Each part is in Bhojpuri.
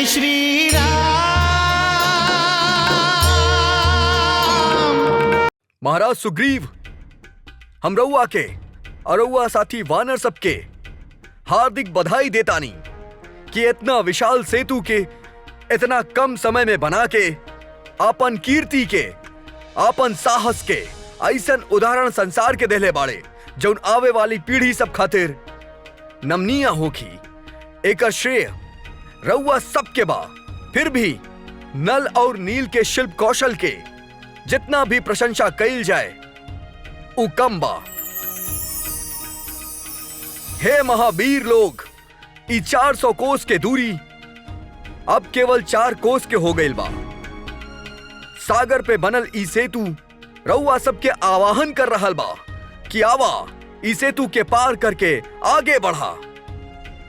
श्री राम। महाराज सुग्रीव, हम रउआ के और रउआ साथी वानर सबके हार्दिक बधाई देतानी कि इतना विशाल सेतु के इतना कम समय में बना के आपन कीर्ति के, आपन साहस के ऐसन उदाहरण संसार के देले बाड़े जौन आवे वाली पीढ़ी सब खातिर नमनीय होखी। एकर श्रेय रउआ सबके बा। फिर भी नल और नील के शिल्प कौशल के जितना भी प्रशंसा कइल जाए उ कम बा। हे महावीर लोग, ई 400 कोस के दूरी अब केवल 4 कोस के हो गइल बा। सागर पे बनल ई सेतु रउआ सबके आवाहन कर रहल बा कि आवा ई सेतु के पार करके आगे बढ़ा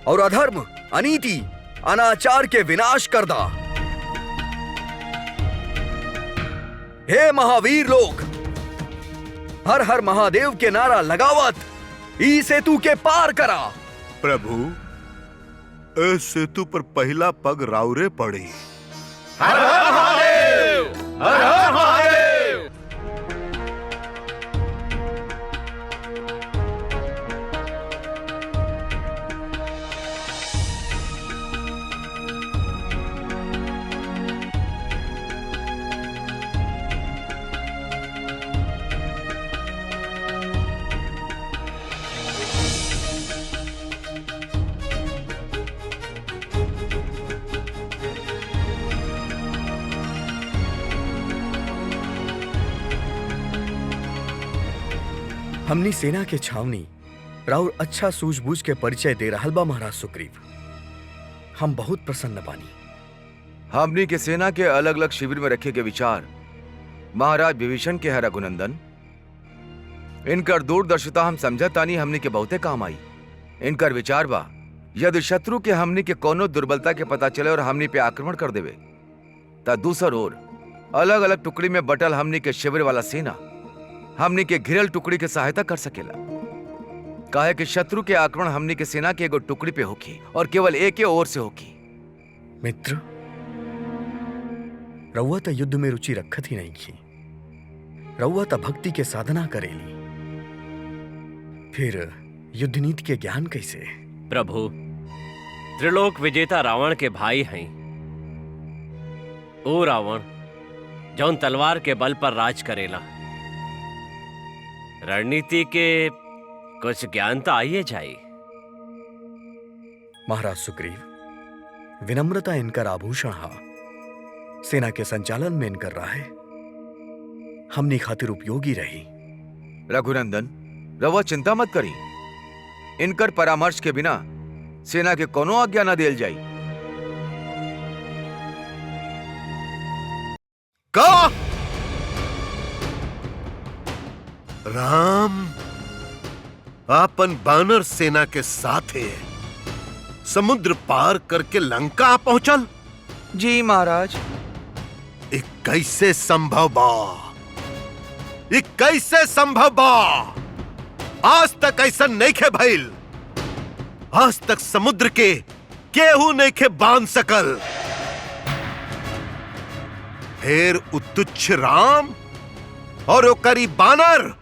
और अधर्म, अनीति, अनाचार के विनाश कर दा। हे महावीर लोग, हर हर महादेव के नारा लगावत ई सेतु के पार करा। प्रभु, इस सेतु पर पहला पग राउरे पड़ी। हर हर महादेव, हर हर महादेव। हमनी सेना के छावनी राउर अच्छा सूझबूझ के परिचय दे रहल बा महाराज सुग्रीव। हम बहुत प्रसन्न बानी। हमनी के सेना के अलग अलग शिविर में रखे के विचार महाराज विभीषण के है रघुनंदन। इनकर दूरदर्शिता हम समझतानी हमनी के बहुते काम आई। इनकर विचार बा यदि शत्रु के हमनी के कोनो दुर्बलता के पता चले और हमनी पे आक्रमण कर देवे ता दूसर ओर अलग अलग टुकड़ी में बटल हमनी के शिविर वाला सेना हमनी के घिरल टुकड़ी के सहायता कर सकेला। काहे कि शत्रु के आक्रमण हमनी के सेना के एगो टुकड़ी पे होखी और केवल एक ही ओर से होखी। मित्र, रउआ त युद्ध में रुचि रखत ही नहीं की। रउआ त भक्ति के साधना करेली, फिर युद्ध नीति के ज्ञान कैसे? प्रभु, त्रिलोक विजेता रावण के भाई हैं। ओ रावण जौन तलवार के बल पर राज करेला, रणनीति के कुछ ज्ञान तो आइए जाए। महाराज सुग्रीव, विनम्रता इनकर आभूषण हा। सेना के संचालन में इनकर राय हमनी खातिर उपयोगी रही। रघुनंदन, रवा चिंता मत करी। इनकर परामर्श के बिना सेना के कोनो आज्ञा न देल जाई। का राम आपन बानर सेना के साथे समुद्र पार करके लंका पहुंचल? जी महाराज। ये कैसे संभव बा? ये कैसे संभव बा? आज तक ऐसा नहीं खे भइल। आज तक समुद्र के केहू नहीं खे बांध सकल। फिर उतुच्छ राम और ओकरी बानर।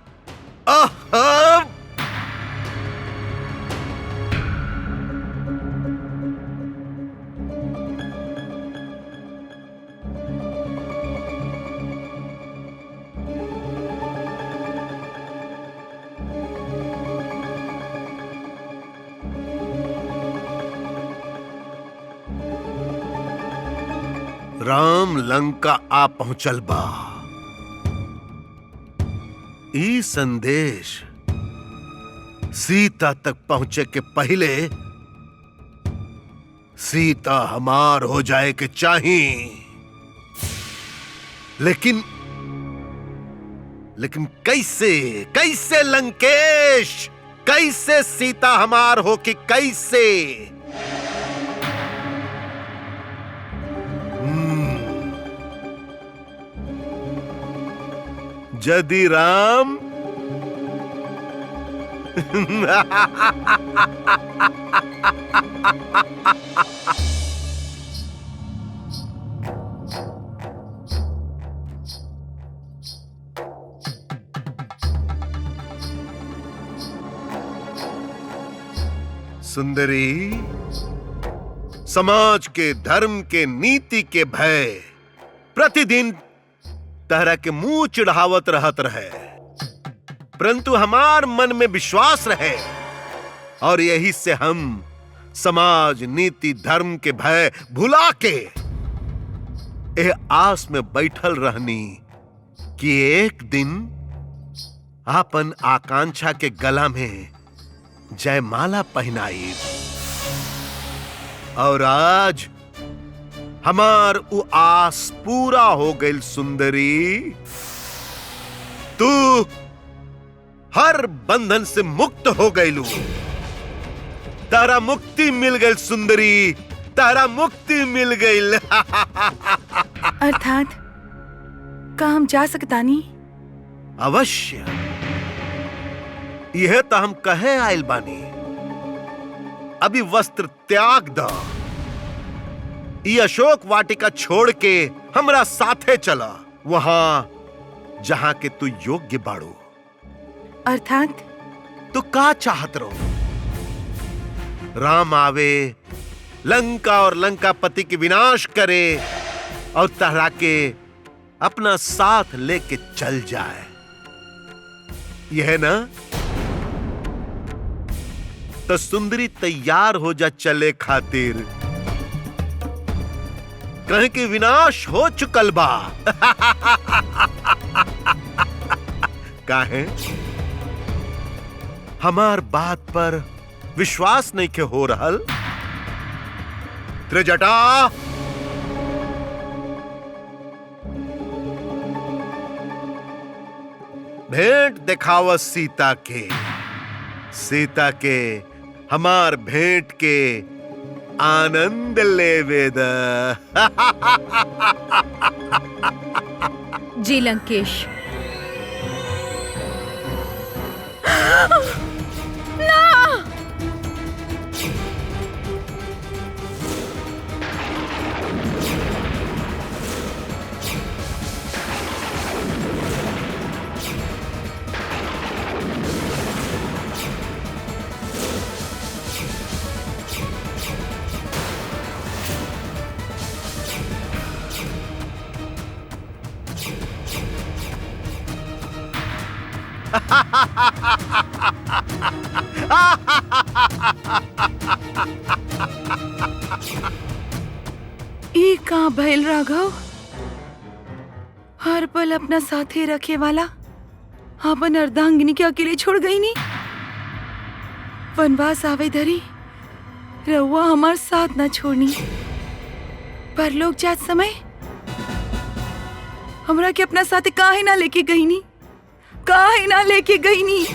आहा! राम लंका आ पहुंचल बा। ई संदेश सीता तक पहुंचे के पहले सीता हमार हो जाए के चाहिए। लेकिन कैसे कैसे लंकेश, कैसे सीता हमार हो कि कैसे? जदि राम सुंदरी, समाज के, धर्म के, नीति के भय प्रतिदिन तहरा के मुंह चिढ़ावत रहत रहे, परंतु हमार मन में विश्वास रहे और यही से हम समाज, नीति, धर्म के भय भुला के ए आस में बैठल रहनी कि एक दिन आपन आकांक्षा के गला में जयमाला पहनाई। और आज हमार उ आस पूरा हो गई सुंदरी। तू हर बंधन से मुक्त हो गईलू। तारा मुक्ति मिल गई सुंदरी, तारा मुक्ति मिल गई। अर्थात का हम जा सकतानी? अवश्य, यह तो हम कहे आयल बानी। अभी वस्त्र त्याग द, ये अशोक वाटिका छोड़ के हमरा साथे चला, वहां जहां के तू योग्य बाड़ू। अर्थात तो का चाहत रहो? राम आवे, लंका और लंकापति के विनाश करे और तहरा के अपना साथ लेके चल जाए, यह ना? तो सुंदरी तैयार हो जा चले खातिर, कहीं कि विनाश हो चुकल बा। काहे? हमार बात पर विश्वास नहीं के हो रहल? त्रिजटा, भेंट दिखाव सीता के, सीता के हमार भेंट के आनंद लेवे द। जी लंकेश। ई का भइल राघव? हर पल अपना साथे रखे वाला अपन अर्धांगिनी के अकेले छोड़ गई नी। वनवास आवे धरी रउआ हमार साथ न छोड़नी, पर लोग जात समय हमरा के अपना साथे काहे ना लेके गई नी, काहे ना लेके गई नी।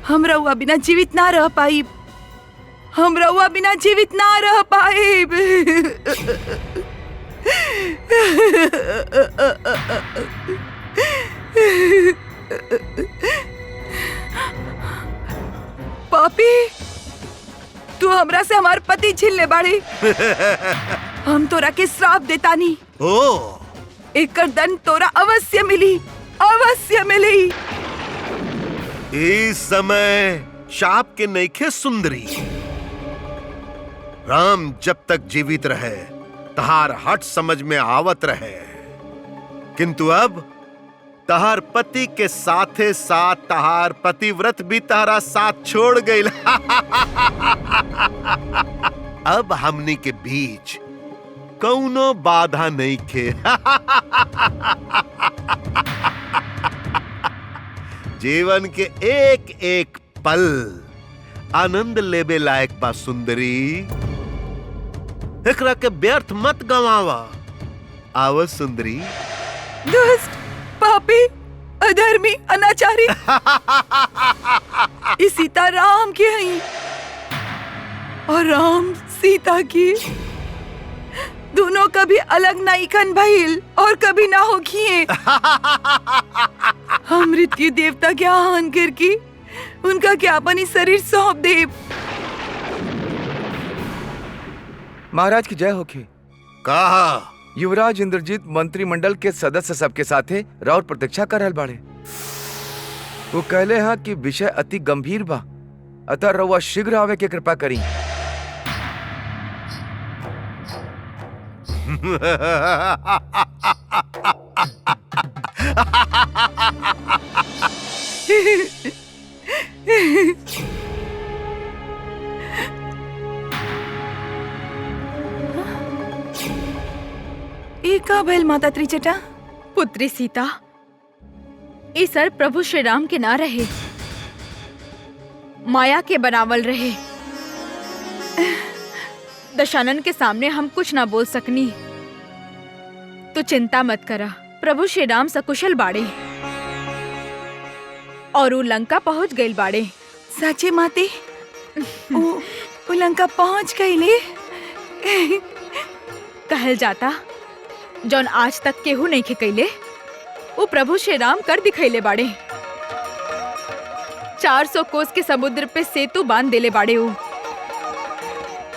हम रउआ बिना जीवित ना रह पाई, हम रउआ बिना जीवित ना रह पाए। पापी, तू हमरा से हमार पति छीन ले बाड़े। हम तोरा के श्राप देतानी। ओ, एकर दंड तोरा अवश्य मिली, अवश्य मिली। इस समय शाप के नईखे सुंदरी। राम जब तक जीवित रहे तहार हट समझ में आवत रहे, किंतु अब तहार पति के साथे साथ तहार पतिव्रत भी तारा साथ छोड़ गई। अब हमनी के बीच कौनो बाधा नहीं खे। जीवन के एक एक पल आनंद लेबे लायक बा सुंदरी। एकरा के व्यर्थ मत गवावा। आव सुंदरी। दुष्ट, पापी, अधर्मी, अनाचारी। इस सीता राम की है और राम सीता की। दोनों कभी अलग नहीं खन भइल और कभी ना हो खिए। हम मृत्यु देवता के आह्वान करके उनका क्या अपन ही शरीर सौंप दे। महाराज की जय होखे। कहा युवराज इंद्रजीत मंत्रिमंडल के सदस्य सबके साथे राउर प्रतीक्षा कर रहल बाड़े। वो कहले हाँ कि विषय अति गंभीर बा अतः रउआ शीघ्र आवे के कृपा करी। ये का भइल माता त्रिजटा? पुत्री सीता, ई सर प्रभु श्री राम के ना रहे, माया के बनावल रहे। दशानन के सामने हम कुछ ना बोल सकनी। तो चिंता मत करा, प्रभु श्री राम सकुशल बाड़े और उ लंका पहुंच गइल बाड़े। साचे माते उ लंका पहुंच गईले। कहल जाता जौन आज तक केहू नहीं कैले वो प्रभु श्री राम कर दिखैले बाड़े। 400 कोस के समुद्र पे सेतु बांध देले बाड़े उ,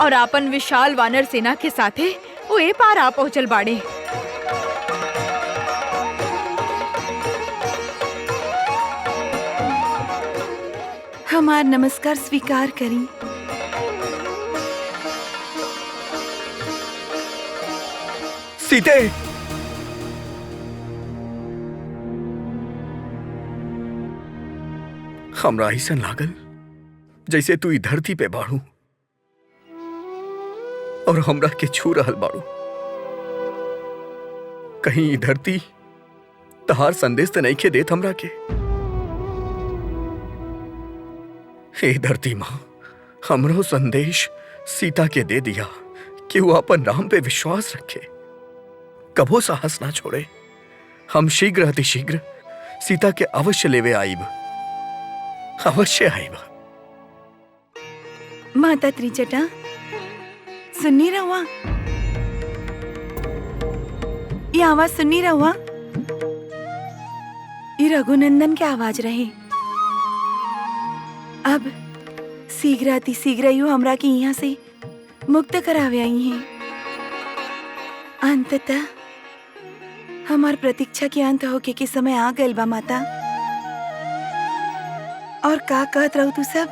और आपन विशाल वानर सेना के साथे वो ए पार आ पहुंचल बाड़े। हमार नमस्कार स्वीकार करी। सीते, हमरा ऐसा लागल जैसे तू ई धरती पे बाड़ू और हमरा के छू रहल बाड़ू। कहीं ई धरती तहार संदेश तो नहीं खे देत हमरा के? हे धरती माँ, हमरो संदेश सीता के दे दिया कि वो अपन राम पे विश्वास रखे, कबो साहस ना छोड़े। हम शीघ्र अतिशीघ्र सीता के अवश्य लेवे आईब, अवश्य आईब। माता त्रिजटा, सुननी रहुआ? ये आवाज सुननी रहुआ? ये रघुनंदन के आवाज रहे। अब शीघ्र अतिशीघ्र यू हमरा के यहाँ से मुक्त करावे आई हैं। अंततः हमार प्रतीक्षा के अंत होके के समय आ गइल बा माता। और का कहत रहू तू सब?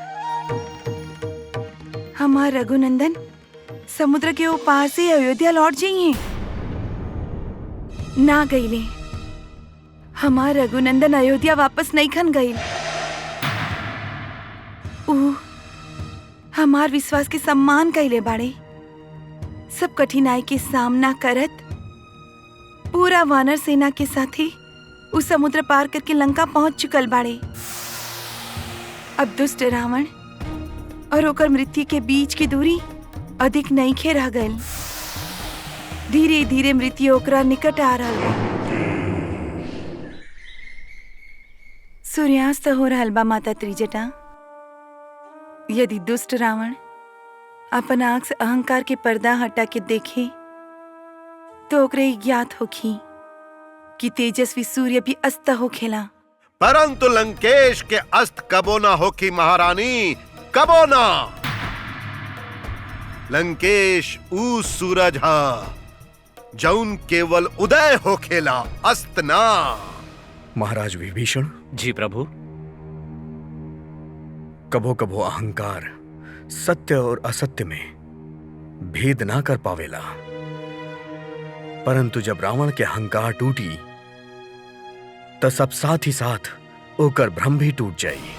हमार रघुनंदन समुद्र के वो पार से अयोध्या लौट जाइए। ना गईले, हमार रघुनंदन अयोध्या वापस नहीं खन गईल। हमार विश्वास के सम्मान कइले बाड़े। सब कठिनाई के सामना करत पूरा वानर सेना के साथे उस समुद्र पार करके लंका पहुंच चुकल बाड़े। अब दुष्ट रावण और ओकर मृत्यु के बीच की दूरी अधिक नहीं खे रह गइल। धीरे धीरे मृत्यु ओकरा निकट आ रहल बा। सूर्यास्त हो रहल बा माता त्रिजटा। यदि दुष्ट रावण अपन आंख से अहंकार के पर्दा हटा के देखे तो ओकरे ज्ञात होखी कि तेजस्वी सूर्य भी अस्त होखेला। परंतु लंकेश के अस्त कबो ना होखी महारानी, कबो ना। लंकेश ऊ सूरज हा जौन केवल उदय होखेला, अस्त ना। महाराज विभीषण, जी प्रभु। कबो कबो अहंकार सत्य और असत्य में भेद ना कर पावेला, परंतु जब रावण के अहंकार टूटी तो सब साथ ही साथ ओकर भ्रम भी टूट जाई।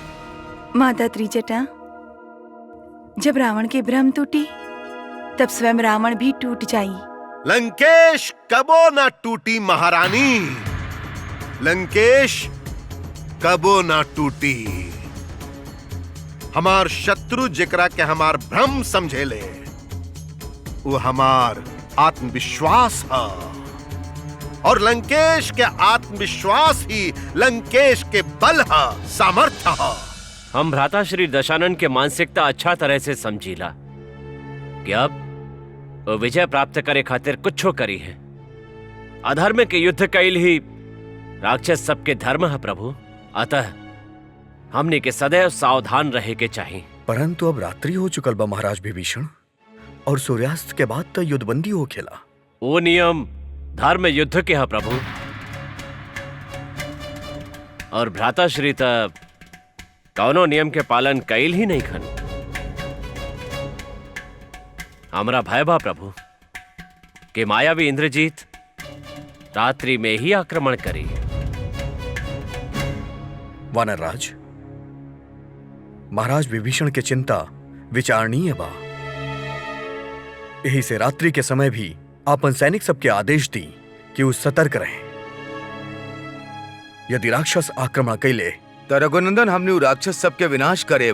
माता त्रिजटा, जब रावण के भ्रम टूटी तब स्वयं रावण भी टूट जाई। लंकेश कबो ना टूटी महारानी, लंकेश कबो ना टूटी। हमार शत्रु जेकरा के हमार भ्रम समझेले वो हमार आत्मविश्वास है, और लंकेश के आत्मविश्वास ही लंकेश के बल है, सामर्थ्य है। हम भ्राता श्री दशानन के मानसिकता अच्छा तरह से समझीला कि अब वो विजय प्राप्त करे खातिर कुछो करी है। अधर्म के युद्ध कैल ही राक्षस सबके धर्म है प्रभु, अतः हमने के सदैव सावधान रहे के चाहिए। परंतु अब रात्रि हो चुकल बा महाराज विभीषण, और सूर्यास्त के बाद तो युद्धबंदी हो खेला। वो नियम धर्म युद्ध के है प्रभु, और भ्राता श्री तब कौनो नियम के पालन कैल ही नहीं खन। हमरा भय बा प्रभु कि मायावी इंद्रजीत रात्रि में ही आक्रमण करी। वानर राज, महाराज विभीषण के चिंता विचारणीय बा। यही से रात्रि के समय भी आपन सैनिक सबके आदेश दी कि वो सतर्क रहें। यदि राक्षस आक्रमण कैले त रघुनंदन हमने उ राक्षस सबके विनाश करे।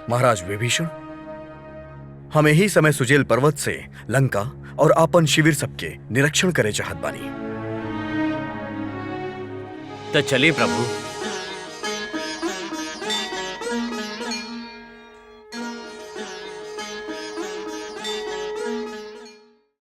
महाराज विभीषण, हम यही समय सुजेल पर्वत से लंका और आपन शिविर सबके निरीक्षण करे चाहत बानी। तो चलिए प्रभु।